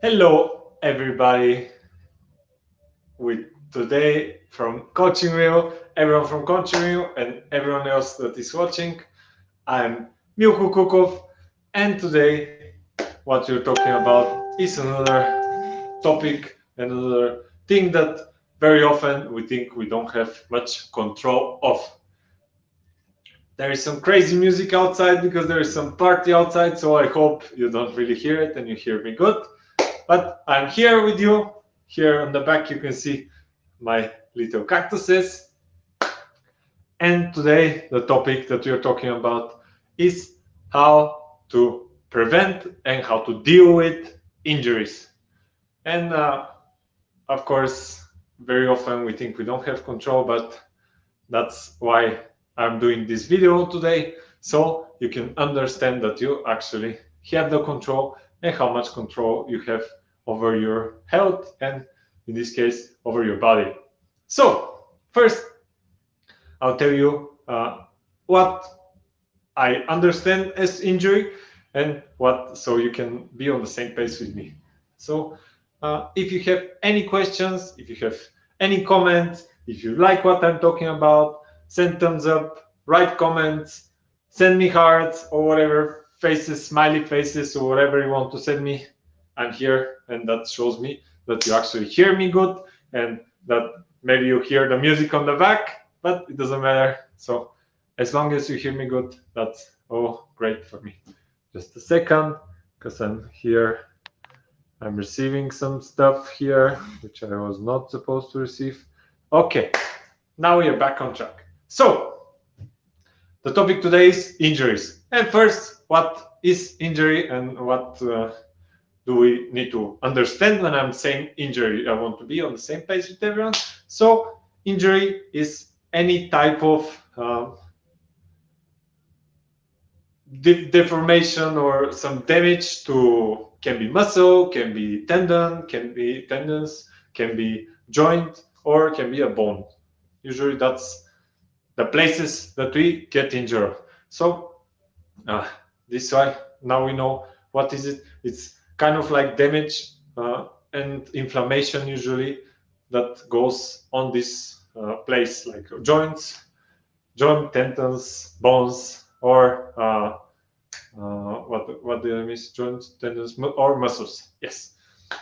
Hello, everybody. With today from Coaching Wheel, everyone from Coaching Wheel, and everyone else that is watching. I'm Milko Kukov, and today, what you're talking about is another topic, another thing that very often we think we don't have much control of. There is some crazy music outside because there is some party outside, so I hope you don't really hear it and you hear me good. But I'm here with you. Here on the back, you can see my little cactuses. And today, the topic that we're talking about is how to prevent and how to deal with injuries. And of course, very often we think we don't have control, but that's why I'm doing this video today, so you can understand that you actually have the control and how much control you have over your health and in this case over your body. So first, I'll tell you what I understand as injury and what, so you can be on the same page with me. So if you have any questions, if you have any comments, if you like what I'm talking about, send thumbs up, write comments, send me hearts or whatever, faces, smiley faces, or whatever you want to send me. I'm here, and that shows me that you actually hear me good and that maybe you hear the music on the back, but it doesn't matter. So as long as you hear me good, that's all great for me. Just a second, because I'm here. I'm receiving some stuff here, which I was not supposed to receive. Okay, now we are back on track. So, the topic today is injuries. And first, what is injury and what do we need to understand when I'm saying injury? I want to be on the same page with everyone. So, injury is any type of deformation or some damage to, can be muscle, can be tendon, can be tendons, can be joint, or can be a bone. Usually that's the places that we get injured. So this way now we know what is it. It's kind of like damage and inflammation usually that goes on this place, like joints, joint tendons, bones, or what did I miss? Joints, tendons, or muscles. Yes.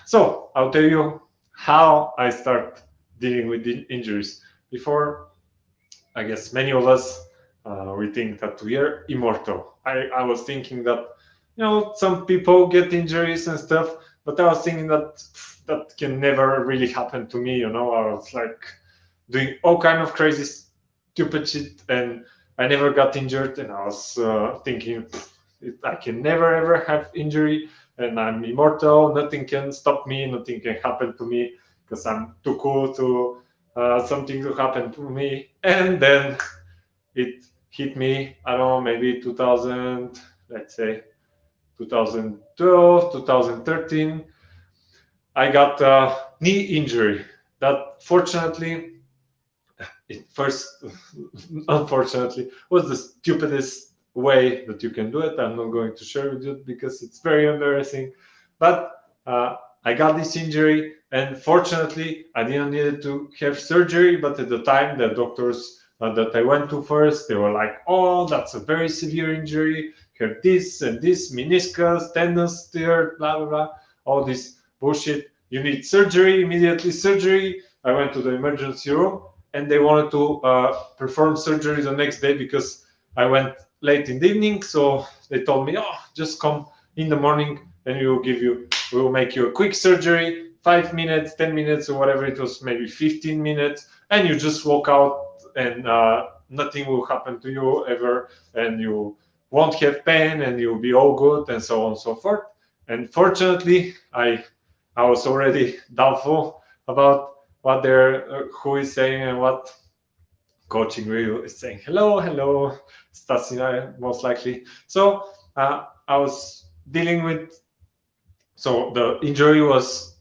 So I'll tell you how I start dealing with the injuries. Before, I guess many of us we think that we are immortal. I was thinking that some people get injuries and stuff, but I was thinking that that can never really happen to me. I was like doing all kind of crazy stupid shit and I never got injured, and I was thinking I can never ever have injury, and I'm immortal. Nothing can stop me. Nothing can happen to me because I'm too cool to something to happen to me. And then it hit me. I don't know, maybe 2000, let's say 2012, 2013. I got a knee injury that fortunately it first, unfortunately, was the stupidest way that you can do it. I'm not going to share with you because it's very embarrassing. But I got this injury, and fortunately, I didn't need to have surgery. But at the time, the doctors that I went to first, they were like, "Oh, that's a very severe injury. You have this and this meniscus, tendons there, blah blah blah, all this bullshit. You need surgery immediately. Surgery." I went to the emergency room and they wanted to perform surgery the next day because I went late in the evening. So they told me, "Oh, just come in the morning and we'll make you a quick surgery, 5 minutes, 10 minutes, or whatever it was, maybe 15 minutes, and you just walk out and nothing will happen to you ever, and you won't have pain and you'll be all good," and so on and so forth. And fortunately, I was already doubtful about what they're who is saying and what Coaching Wheel is saying. Hello, hello, Stasina, most likely. So I was dealing with. So the injury was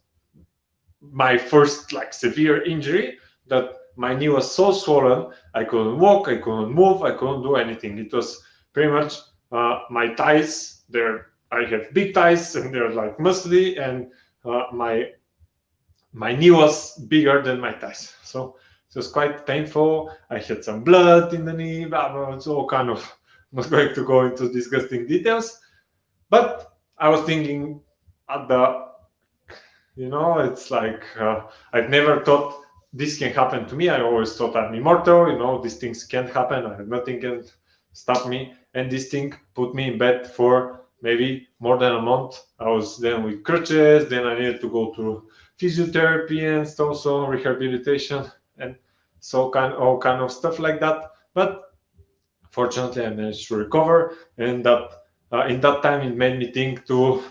my first like severe injury that my knee was so swollen I couldn't walk, I couldn't move, I couldn't do anything. It was pretty much my thighs. I have big thighs and they're like muscly, and my knee was bigger than my thighs, so it was quite painful. I had some blood in the knee, blah, blah, it's all kind of, I'm not going to go into disgusting details, but I was thinking at the, it's like I've never thought this can happen to me. I always thought I'm immortal, these things can't happen, nothing can stop me, and this thing put me in bed for maybe more than a month. I was then with crutches, then I needed to go to physiotherapy and also rehabilitation, and so all kind of stuff like that. But fortunately I managed to recover, and that in that time it made me think to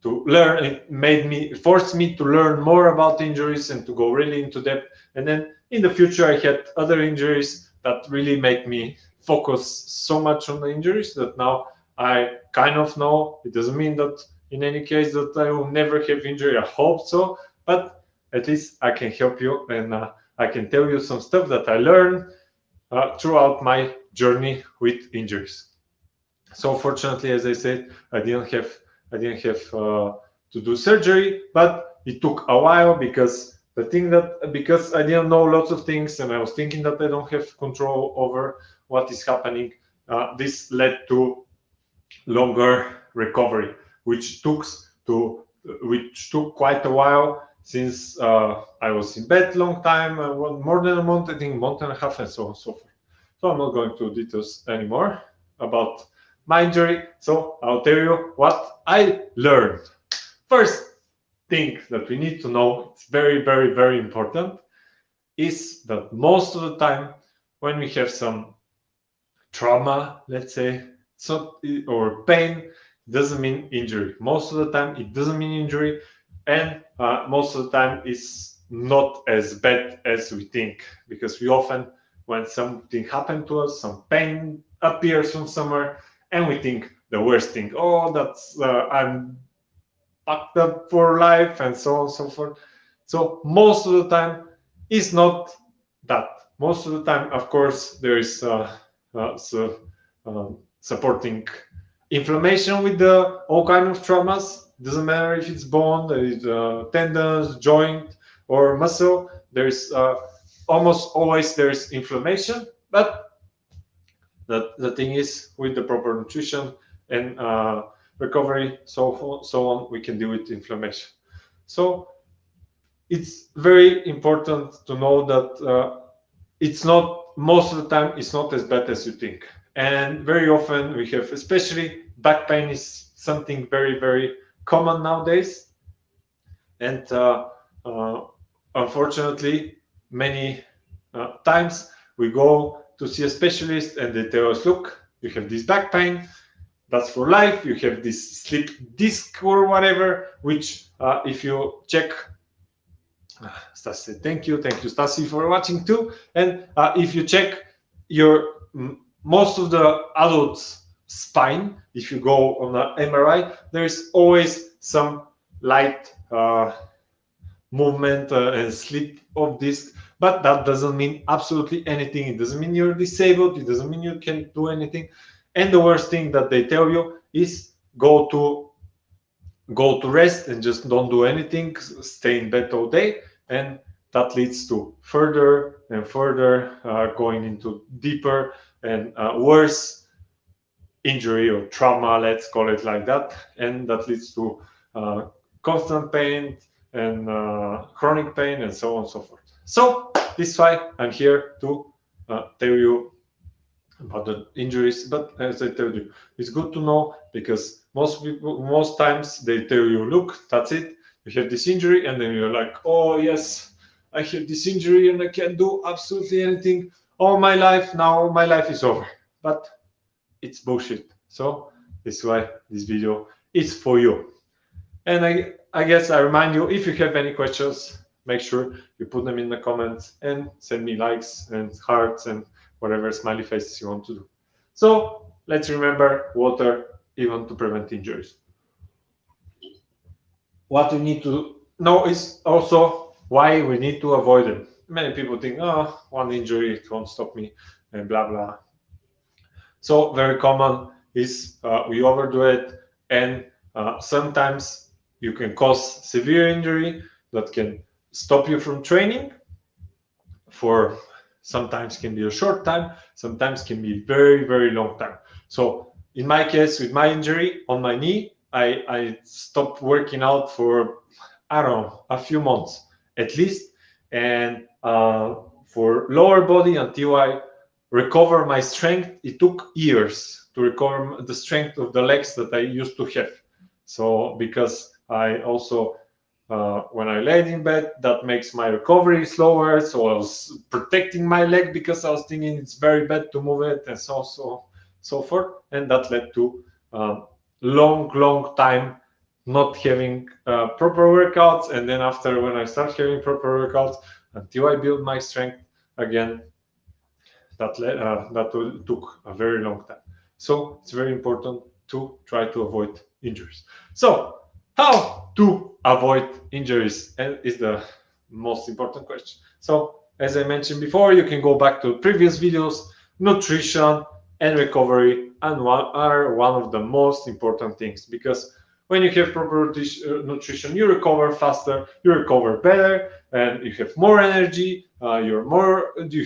learn. It forced me to learn more about injuries and to go really into depth. And then in the future I had other injuries that really make me focus so much on the injuries that now I kind of know. It doesn't mean that in any case that I will never have injury. I hope so, but at least I can help you, and I can tell you some stuff that I learned throughout my journey with injuries. So fortunately, as I said, I didn't have to do surgery, but it took a while because because I didn't know lots of things, and I was thinking that I don't have control over what is happening. This led to longer recovery, which took quite a while, since I was in bed long time, more than a month, I think, month and a half, and so on and so forth. So I'm not going to details anymore about my injury. So I'll tell you what I learned. First thing that we need to know, it's very, very, very important, is that most of the time when we have some trauma, let's say, or pain, it doesn't mean injury. Most of the time it doesn't mean injury, and most of the time it's not as bad as we think, because we often, when something happened to us, some pain appears from somewhere, and we think the worst thing. Oh, that's I'm fucked up for life, and so on and so forth. So most of the time it's not that. Most of the time, of course, there is supporting inflammation with all kind of traumas. Doesn't matter if it's bone, there is tendons, joint, or muscle. There's almost always there's inflammation, but the thing is, with the proper nutrition and recovery, so on, we can deal with inflammation. So it's very important to know that it's not, most of the time it's not as bad as you think. And very often we have, especially back pain is something very, very common nowadays. And unfortunately, many times we go to see a specialist and they tell us, look, you have this back pain, that's for life. You have this slip disc or whatever, which if you check, Stasi, thank you, Stasi, for watching too. And if you check your most of the adults' spine, if you go on an MRI, there is always some light movement and slip of disc, but that doesn't mean absolutely anything. It doesn't mean you're disabled. It doesn't mean you can't do anything. And the worst thing that they tell you is go to rest and just don't do anything, stay in bed all day, and that leads to further and further going into deeper and worse injury or trauma, let's call it like that, and that leads to constant pain and chronic pain and so on and so forth. So this is why I'm here to tell you about the injuries. But as I told you, it's good to know, because most times they tell you, look, that's it, you have this injury, and then you're like, oh yes, I have this injury and I can't do absolutely anything all my life, now my life is over. But it's bullshit. So this is why this video is for you. And I guess I remind you, if you have any questions, make sure you put them in the comments and send me likes and hearts and whatever smiley faces you want to do. So let's remember water, even to prevent injuries. What we need to know is also why we need to avoid them. Many people think, oh, one injury, it won't stop me, and blah, blah. So very common is we overdo it, and sometimes you can cause severe injury that can stop you from training for sometimes can be a short time, sometimes can be very, very long time. So in my case, with my injury on my knee, I stopped working out for, I don't know, a few months at least. And for lower body, until I recover my strength, it took years to recover the strength of the legs that I used to have. So because I also when I laid in bed, that makes my recovery slower. So I was protecting my leg because I was thinking it's very bad to move it, and so forth. And that led to long time not having proper workouts. And then after, when I start having proper workouts, until I build my strength again, that took a very long time. So it's very important to try to avoid injuries. So how to avoid injuries is the most important question. So as I mentioned before, you can go back to previous videos. Nutrition and recovery are one of the most important things, because when you have proper nutrition, you recover faster, you recover better, and you have more energy, you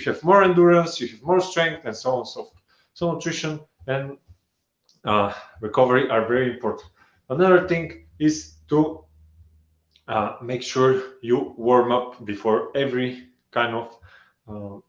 have more endurance, you have more strength, and so on and so forth. So nutrition and recovery are very important. Another thing is to make sure you warm up before every kind of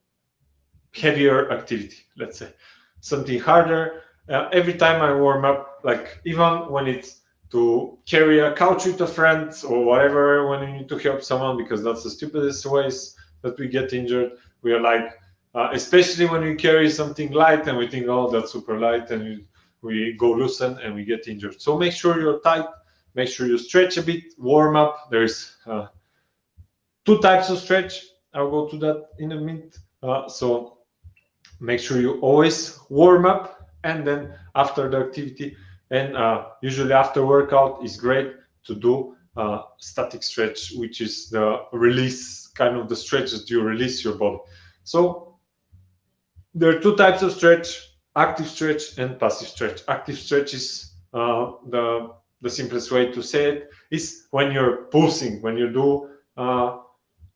heavier activity, let's say something harder. Every time I warm up, like even when it's to carry a couch with a friend or whatever, when you need to help someone, because that's the stupidest ways that we get injured. We are like, especially when we carry something light and we think, oh, that's super light, and we go loosen and we get injured. So make sure you're tight, make sure you stretch a bit, warm up. There's two types of stretch. I'll go to that in a minute. So make sure you always warm up, and then after the activity, and usually after workout is great to do static stretch, which is the release, kind of the stretch that you release your body. So there are two types of stretch: active stretch and passive stretch. Active stretch is the simplest way to say it is when you're pulsing, when you do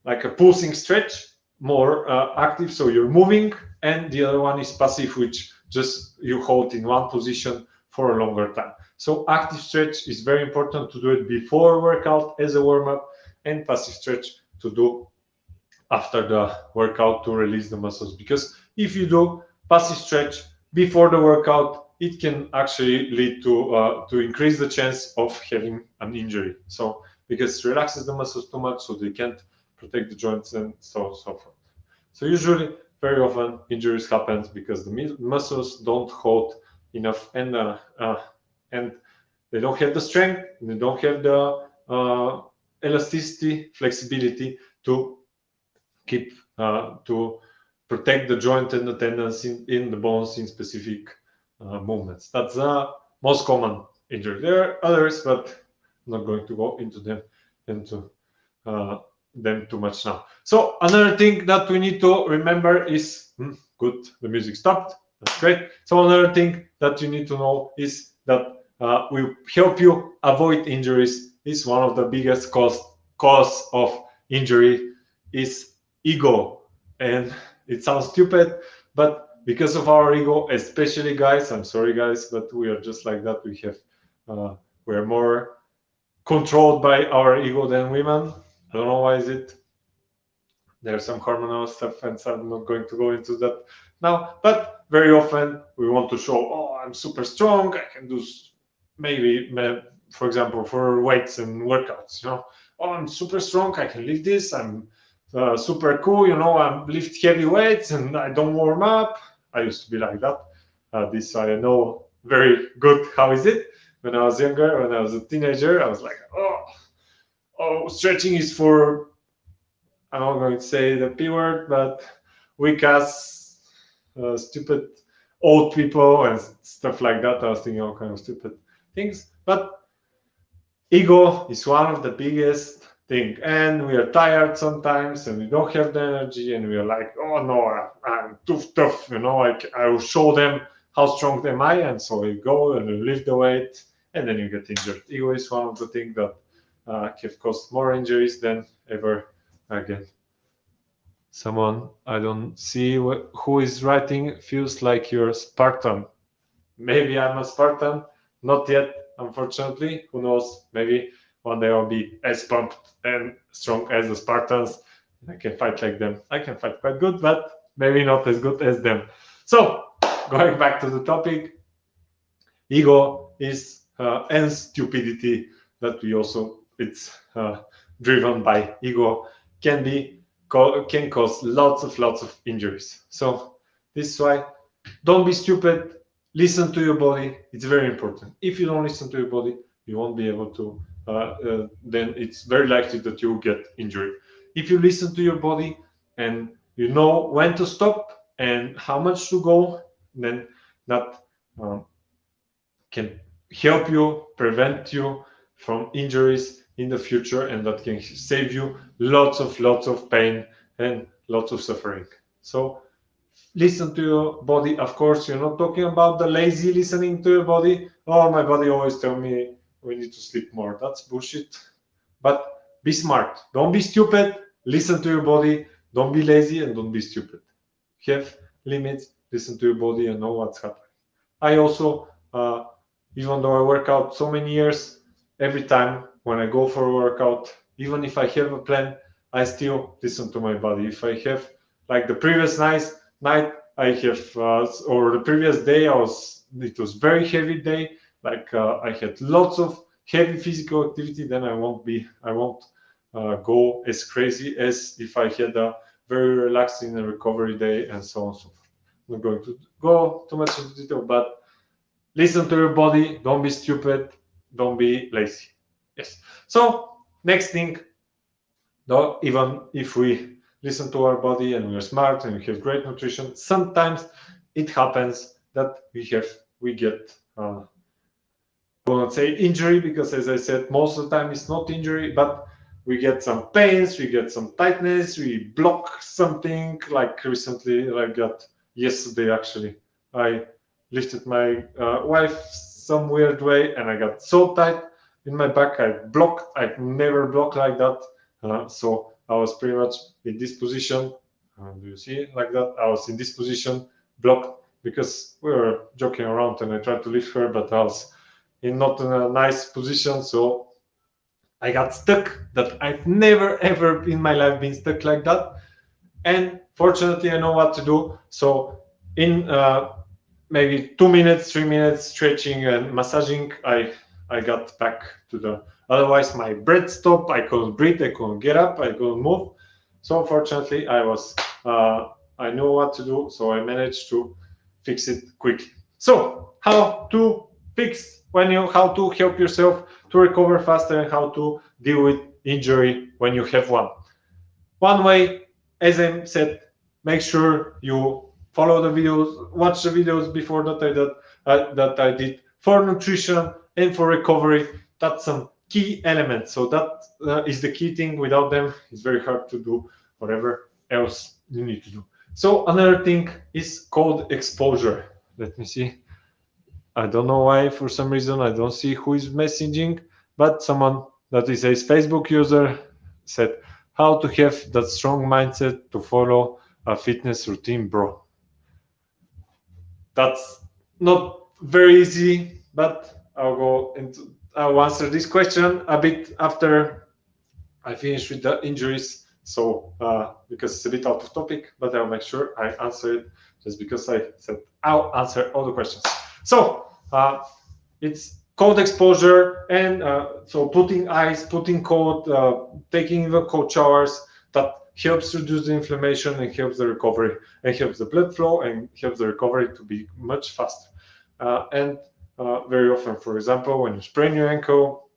like a pulsing stretch, more active, so you're moving, and the other one is passive, which just you hold in one position for a longer time. So active stretch is very important to do it before workout as a warm-up, and passive stretch to do after the workout to release the muscles. Because if you do passive stretch before the workout, it can actually lead to increase the chance of having an injury. So because it relaxes the muscles too much, so they can't protect the joints and so forth. So usually, very often, injuries happen because the muscles don't hold enough, and they don't have the strength, they don't have the elasticity, flexibility to keep to protect the joint and the tendons in the bones in specific movements. That's the most common injury. There are others, but I'm not going to go into them too much now. So another thing that we need to remember is good, the music stopped. That's great. So another thing that you need to know is that will help you avoid injuries. Is one of the biggest cause of injury is ego. And it sounds stupid, but because of our ego, especially guys, I'm sorry guys, but we are just like that. We're more controlled by our ego than women. I don't know why is it. There's some hormonal stuff, and so I'm not going to go into that now. But very often we want to show, oh, I'm super strong. I can do maybe, for example, for weights and workouts. You know, oh, I'm super strong. I can lift this. I'm super cool. You know, I lift heavy weights and I don't warm up. I used to be like that. This I know very good. How is it? When I was younger, when I was a teenager, I was like, oh, stretching is for, I'm not going to say the P word, but weak ass, stupid old people and stuff like that. I was thinking all kind of stupid things. But ego is one of the biggest thing. And we are tired sometimes and we don't have the energy and we are like, oh no, I'm too tough. You know, I will show them how strong am I. And so you go and you lift the weight and then you get injured. Ego is one of the things that have caused more injuries than ever again. Someone I don't see who is writing, feels like you're Spartan. Maybe I'm a Spartan, not yet, unfortunately. Who knows? Maybe one day I'll be as pumped and strong as the Spartans. I can fight like them. I can fight quite good, but maybe not as good as them. So, going back to the topic, ego is and stupidity that we also, it's driven by ego, can cause lots of injuries. So this is why, don't be stupid, listen to your body. It's very important. If you don't listen to your body, you won't be able to then it's very likely that you will get injured. If you listen to your body and you know when to stop and how much to go, then that can help you, prevent you from injuries in the future, and that can save you lots of pain and lots of suffering. So listen to your body. Of course, you're not talking about the lazy listening to your body. Oh, my body always tell me we need to sleep more. That's bullshit. But be smart. Don't be stupid. Listen to your body. Don't be lazy and don't be stupid. Have limits. Listen to your body and know what's happening. I also, even though I work out so many years, every time when I go for a workout, even if I have a plan, I still listen to my body. If I have, like the previous night I have, or the previous day, it was very heavy day. Like I had lots of heavy physical activity. Then I won't go as crazy as if I had a very relaxing and recovery day, and so on and so forth. I'm not going to go too much into detail, but listen to your body. Don't be stupid. Don't be lazy. Yes. So next thing, though, even if we listen to our body and we are smart and we have great nutrition, sometimes it happens that we get I won't say injury, because as I said, most of the time it's not injury, but we get some pains, we get some tightness, we block something. Like recently, I got yesterday actually, I lifted my wife some weird way and I got so tight in my back. I've never blocked like that. So I was pretty much in this position. Do you see it like that? I was in this position, blocked, because we were joking around and I tried to lift her, but I was not in a nice position. So I got stuck. That I've never ever in my life been stuck like that. And fortunately, I know what to do. So in maybe 2 minutes, 3 minutes stretching and massaging, I got back to the. Otherwise, my breath stopped. I couldn't breathe. I couldn't get up. I couldn't move. So fortunately, I knew what to do. So I managed to fix it quickly. So how to fix how to help yourself to recover faster and how to deal with injury when you have one. One way, as I said, make sure you follow the videos, watch the videos before that I did for nutrition and for recovery. That's some key elements. So that is the key thing. Without them, it's very hard to do whatever else you need to do. So another thing is cold exposure. Let me see. I don't know why, for some reason, I don't see who is messaging, but someone that is a Facebook user said, how to have that strong mindset to follow a fitness routine, bro. That's not very easy, but I'll answer this question a bit after I finish with the injuries. So because it's a bit out of topic, but I'll make sure I answer it, just because I said I'll answer all the questions. So it's cold exposure, and so putting ice, putting cold, taking the cold showers, that helps reduce the inflammation and helps the recovery and helps the blood flow and helps the recovery to be much faster. And very often, for example, when you sprain your ankle,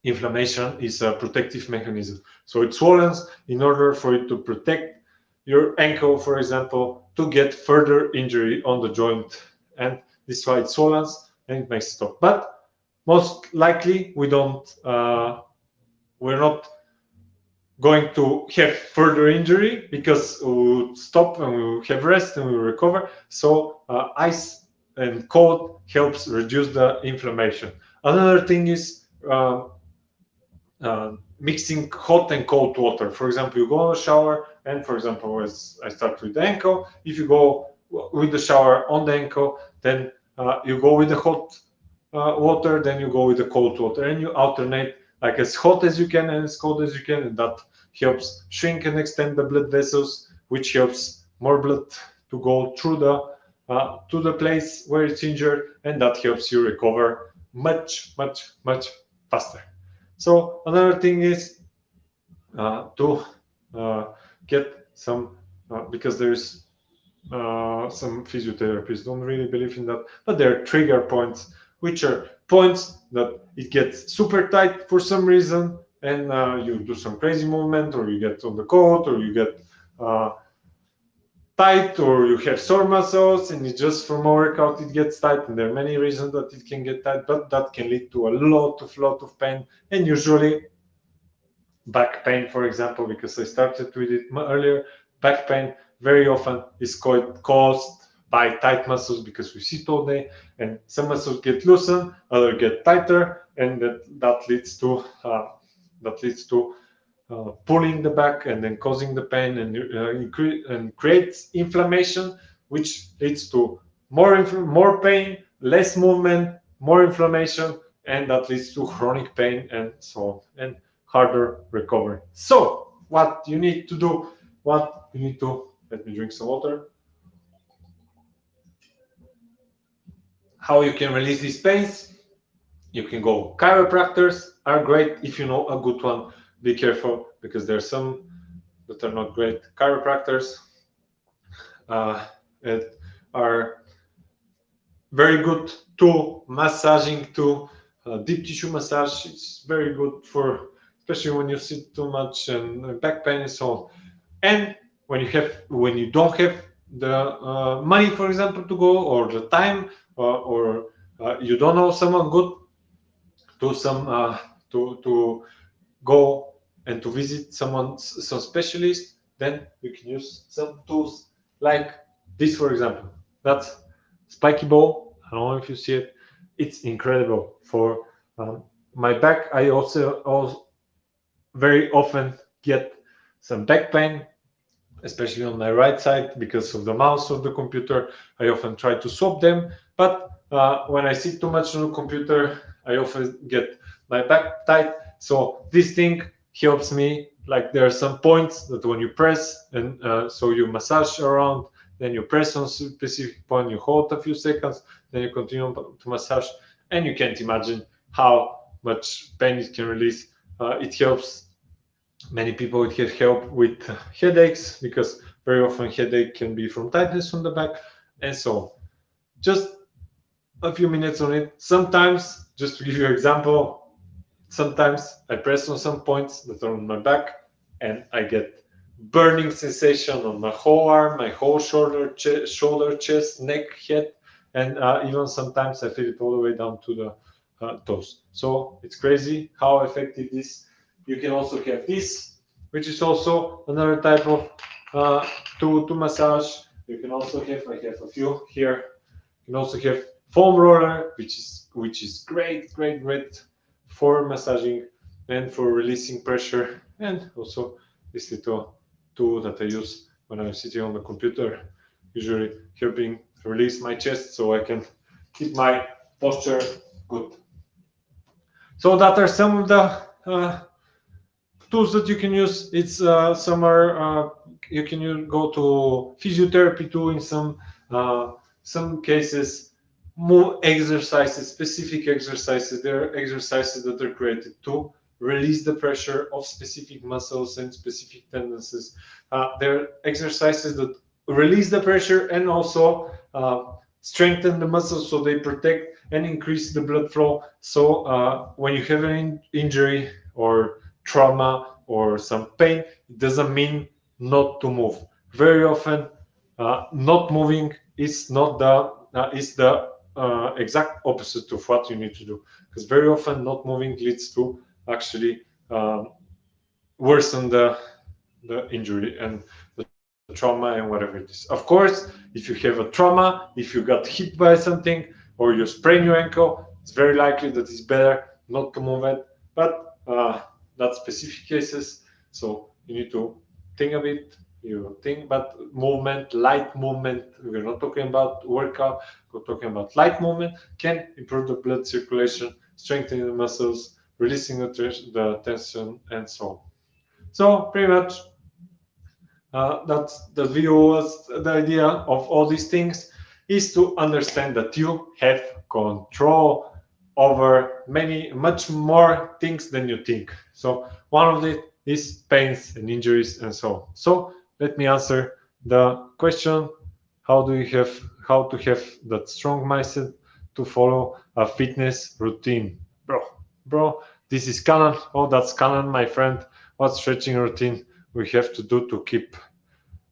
inflammation is a protective mechanism. So it swollen in order for it to protect your ankle, for example, to get further injury on the joint. And this is why it swollen and it makes it stop. But most likely we're not going to have further injury, because we'll stop and we'll have rest and we'll recover. So ice and cold helps reduce the inflammation. Another thing is mixing hot and cold water. For example, you go in the shower, and for example, as I start with the ankle, if you go with the shower on the ankle, then you go with the hot water, then you go with the cold water, and you alternate like as hot as you can and as cold as you can, and that helps shrink and extend the blood vessels, which helps more blood to go through the to the place where it's injured, and that helps you recover much faster. So another thing is to get some because there's some physiotherapists don't really believe in that, but there are trigger points, which are points that it gets super tight for some reason, and you do some crazy movement, or you get on the coat, or you get tight, or you have sore muscles, and it just from a workout it gets tight, and there are many reasons that it can get tight, but that can lead to a lot of pain, and usually back pain, for example, because I started with it earlier. Back pain very often is caused by tight muscles because we sit all day, and some muscles get loosened, others get tighter, and that leads to pulling the back and then causing the pain, and creates inflammation, which leads to more pain, less movement, more inflammation, and that leads to chronic pain and so on, and harder recovery. So what you need to do, let me drink some water. How you can release these pains? You can go. Chiropractors are great if you know a good one. Be careful, because there are some that are not great. Chiropractors are very good to massaging, to deep tissue massage. It's very good for, especially when you sit too much and back pain and so on. And when you don't have the money, for example, to go, or the time, or you don't know someone good to go and to visit some specialist, then you can use some tools like this, for example. That's spiky ball. I don't know if you see it. It's incredible for my back. I also very often get some back pain, especially on my right side, because of the mouse of the computer. I often try to swap them, but when I sit too much on the computer, I often get my back tight. So this thing helps me. Like, there are some points that when you press, and so you massage around, then you press on a specific point, you hold a few seconds, then you continue to massage, and you can't imagine how much pain it can release. It helps many people. It can help with headaches, because very often headache can be from tightness on the back, and so just a few minutes on it. Sometimes, just to give you an example, sometimes I press on some points that are on my back, and I get burning sensation on my whole arm, my whole shoulder, chest, neck, head, and even sometimes I feel it all the way down to the toes. So it's crazy how effective this. You can also have this, which is also another type of to massage. You can also have, I have a few here. You can also have foam roller, which is great for massaging and for releasing pressure, and also this little tool that I use when I'm sitting on the computer, usually helping release my chest so I can keep my posture good. So that are some of the tools that you can use. It's some are you can go to physiotherapy too in some cases. More exercises, specific exercises. There are exercises that are created to release the pressure of specific muscles and specific tendencies. There are exercises that release the pressure and also strengthen the muscles, so they protect and increase the blood flow. So when you have an injury or trauma or some pain, it doesn't mean not to move. Very often, not moving is not the exact opposite of what you need to do, because very often not moving leads to actually worsen the injury and the trauma and whatever it is. Of course, if you have a trauma, if you got hit by something, or you sprain your ankle, it's very likely that it's better not to move it. But not specific cases. So you need to think a bit. You think about movement, light movement. We're not talking about workout. We're talking about light movement. Can improve the blood circulation, strengthening the muscles, releasing the tension, and so on. So pretty much that's the video was the idea of all these things is to understand that you have control over much more things than you think. So one of it is pains and injuries and so on. So let me answer the question: how to have that strong mindset to follow a fitness routine? Bro, this is canon. Oh, that's canon, my friend. What stretching routine we have to do to keep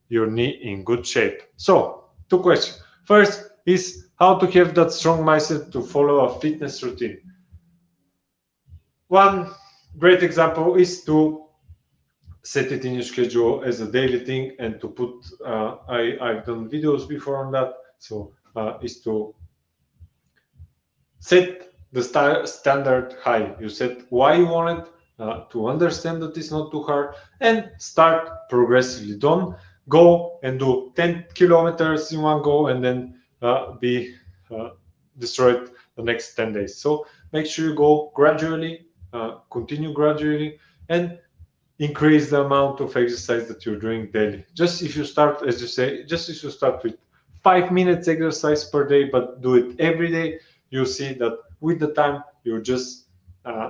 your knee in good shape? So, two questions. First is how to have that strong mindset to follow a fitness routine. One great example is to set it in your schedule as a daily thing and to put, I've done videos before on that, so is to set the standard high. You set why you want it, to understand that it's not too hard, and start progressively. Don't go and do 10 kilometers in one go and then be destroyed the next 10 days. So make sure you go gradually, continue gradually, and increase the amount of exercise that you're doing daily. Just if you start, as you say, just if you start with 5 minutes exercise per day, but do it every day, you'll see that with the time you just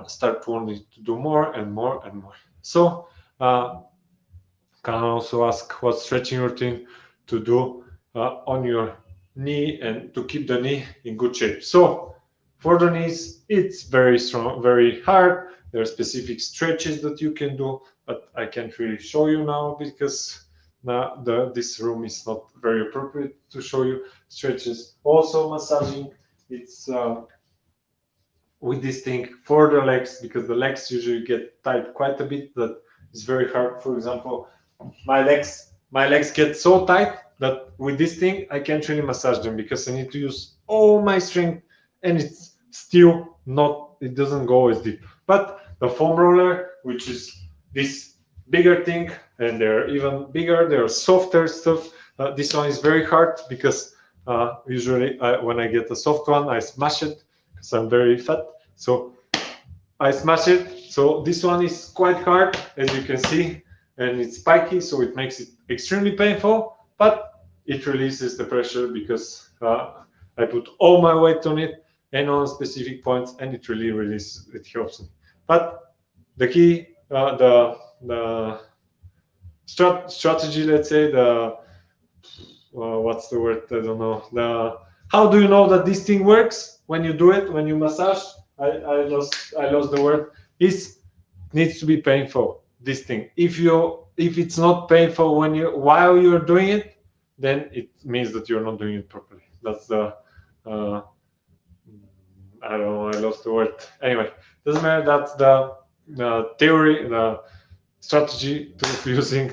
start wanting to do more and more and more. So can also ask what stretching routine to do on your knee and to keep the knee in good shape. So for the knees, it's very strong, very hard. There are specific stretches that you can do, but I can't really show you now because now this room is not very appropriate to show you stretches. Also massaging, it's with this thing for the legs, because the legs usually get tight quite a bit that it's very hard. For example, my legs get so tight that with this thing I can't really massage them because I need to use all my strength, and it's still not, it doesn't go as deep. But the foam roller, which is this bigger thing, and they're even bigger, they're softer stuff. This one is very hard because usually when I get a soft one, I smash it because I'm very fat. So I smash it. So this one is quite hard, as you can see, and it's spiky, so it makes it extremely painful, but it releases the pressure because I put all my weight on it and on specific points, and it really releases, it helps me. But the key, the strategy, let's say, what's the word? I don't know. How do you know that this thing works when you do it, when you massage? I lost the word. It needs to be painful. This thing. If it's not painful while you're doing it, then it means that you're not doing it properly. That's the I don't know. I lost the word. Anyway, doesn't matter. That's the theory, the strategy of using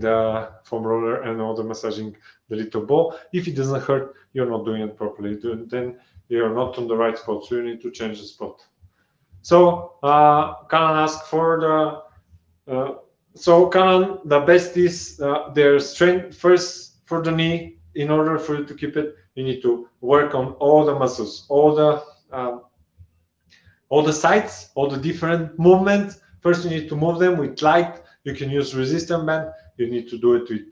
the foam roller and all the massaging the little ball. If it doesn't hurt, you're not doing it properly. Then you're not on the right spot, so you need to change the spot. So Canon asked for Canon, the best is their strength first for the knee. In order for you to keep it, you need to work on all the muscles, all the sides, all the different movements. First, you need to move them with light. You can use resistance band. You need to do it with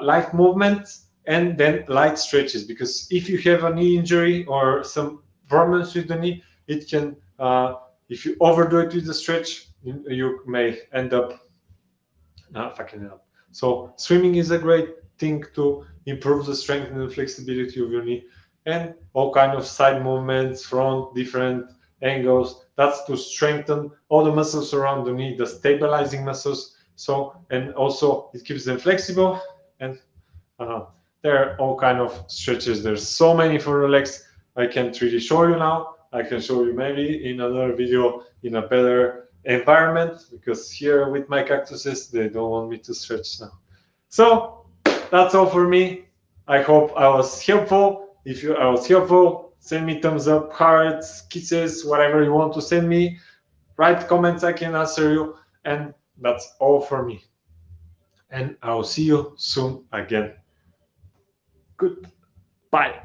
light movements and then light stretches. Because if you have a knee injury or some problems with the knee, it can, if you overdo it with the stretch, you may end up fucking it up. So swimming is a great thing to improve the strength and the flexibility of your knee, and all kind of side movements, front, different angles. That's to strengthen all the muscles around the knee, the stabilizing muscles. So, and also it keeps them flexible. And there are all kind of stretches. There's so many for the legs. I can't really show you now. I can show you maybe in another video in a better environment, because here with my cactuses, they don't want me to stretch now. So that's all for me. I hope I was helpful. If I was helpful, send me thumbs up, hearts, kisses, whatever you want to send me. write comments, I can answer you. And that's all for me. And I'll see you soon again. Goodbye.